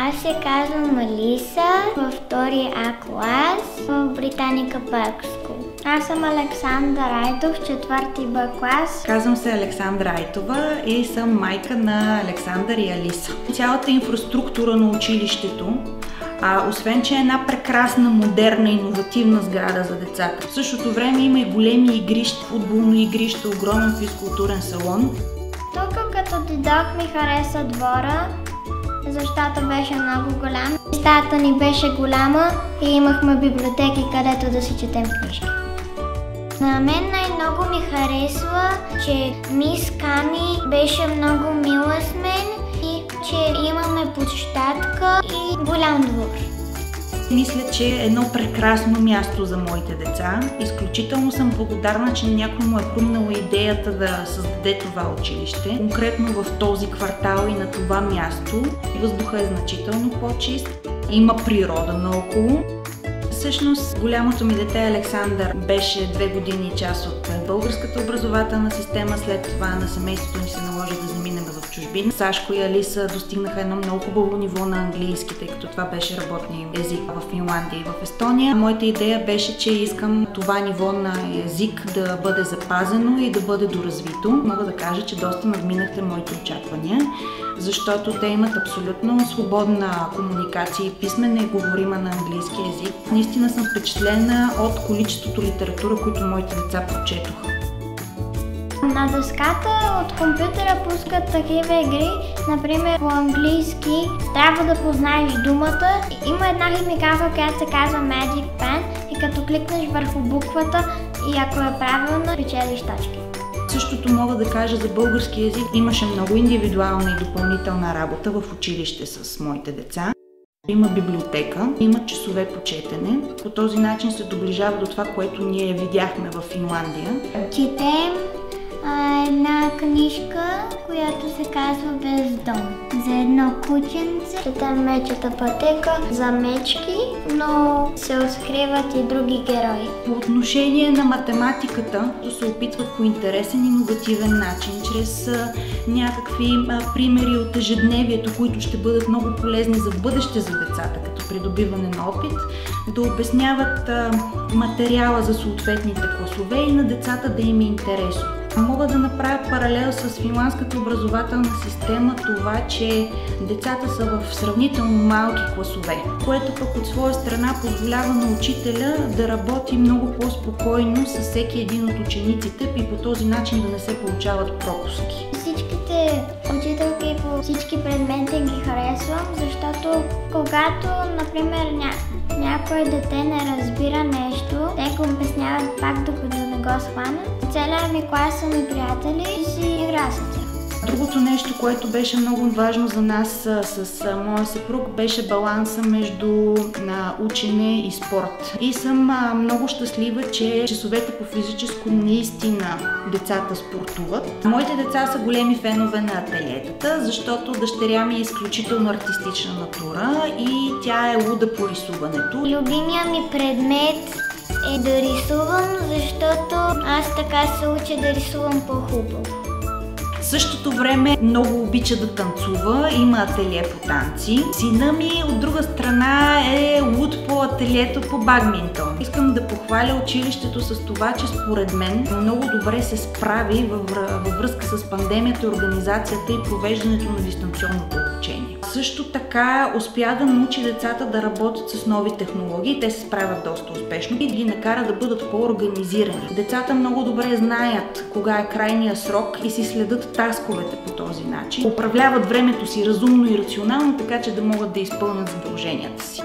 Аз се казвам Алиса, във втори А клас в Британика Парк Скул. Аз съм Александър Айтов, четвърти Б клас. Казвам се Александра Айтова и съм майка на Александър и Алиса. Цялата инфраструктура на училището, освен че е една прекрасна, модерна, иновативна сграда за децата. В същото време има и големи игрища, футболно игрище, огромен физкултурен салон. Тук като дойдох ми хареса двора, защото беше много голям. Стаята ни беше голяма и имахме библиотеки, където да си четем книжки. На мен най-много ми харесва, че мис Ками беше много мила с мен и че имаме площадка и голям двор. Мисля, че е едно прекрасно място за моите деца. Изключително съм благодарна, че някой му е хрумнала идеята да създаде това училище. Конкретно в този квартал и на това място въздухът е значително по-чист. Има природа наоколо. Всъщност, голямото ми дете Александър беше 2 години част от българската образователна система. След това на семейството ни се наложи да заминем в чужбина. Сашко и Алиса достигнаха едно много хубаво ниво на английски, тъй като това беше работния език в Финландия и в Естония. Моята идея беше, че искам това ниво на език да бъде запазено и да бъде доразвито. Мога да кажа, че доста надминахте моите очаквания, защото те имат абсолютно свободна комуникация и писмена и говорима на английски език. Наистина съм впечатлена от количеството литература, които моите деца прочетоха. На дъската от компютъра пускат такива игри, например по английски трябва да познаеш думата. Има една химикалка, която се казва Magic Pen и като кликнеш върху буквата и ако е правилно, печелиш точки. Същото мога да кажа за български език. Имаше много индивидуална и допълнителна работа в училище с моите деца. Има библиотека, има часове по четене. По този начин се доближава до това, което ние видяхме в Финландия. Четем една книжка, която се казва Без дом. За едно кученце. Четем Мечата пътека за мечки, но се откриват и други герои. По отношение на математиката, се опитват по интересен, иновативен начин, чрез някакви примери от ежедневието, които ще бъдат много полезни за бъдеще за децата, като придобиване на опит, да обясняват материала за съответните класове и на децата да им е интересно. Мога да направя паралел с финландската образователна система, това, че децата са в сравнително малки класове, което пък от своя страна позволява на учителя да работи много по-спокойно с всеки един от учениците и по този начин да не се получават пропуски. Всичките учителки по всички предмети ги харесвам, защото когато, например, някое дете не разбира нещо, те го обясняват пак, докато не го схванат. Целият ми клас са ми приятели и си игра с тях. Другото нещо, което беше много важно за нас с моя съпруг, беше баланса между учене и спорт. И съм много щастлива, че часовете по физическо наистина децата спортуват. Моите деца са големи фенове на ателиетата, защото дъщеря ми е изключително артистична натура и тя е луда по рисуването. Любимия ми предмет е да рисувам, защото аз така се уча да рисувам по-хубаво. В същото време много обича да танцува, има ателие по танци. Сина ми от друга страна е луд по ателието по бадминтон. Искам да похваля училището с това, че според мен много добре се справи във връзка с пандемията, организацията и провеждането на дистанционното обучение. Също така успя да научи децата да работят с нови технологии. Те се справят доста успешно и ги накара да бъдат по-организирани. Децата много добре знаят кога е крайният срок и си следят тасковете по този начин. Управляват времето си разумно и рационално, така че да могат да изпълнят задълженията си.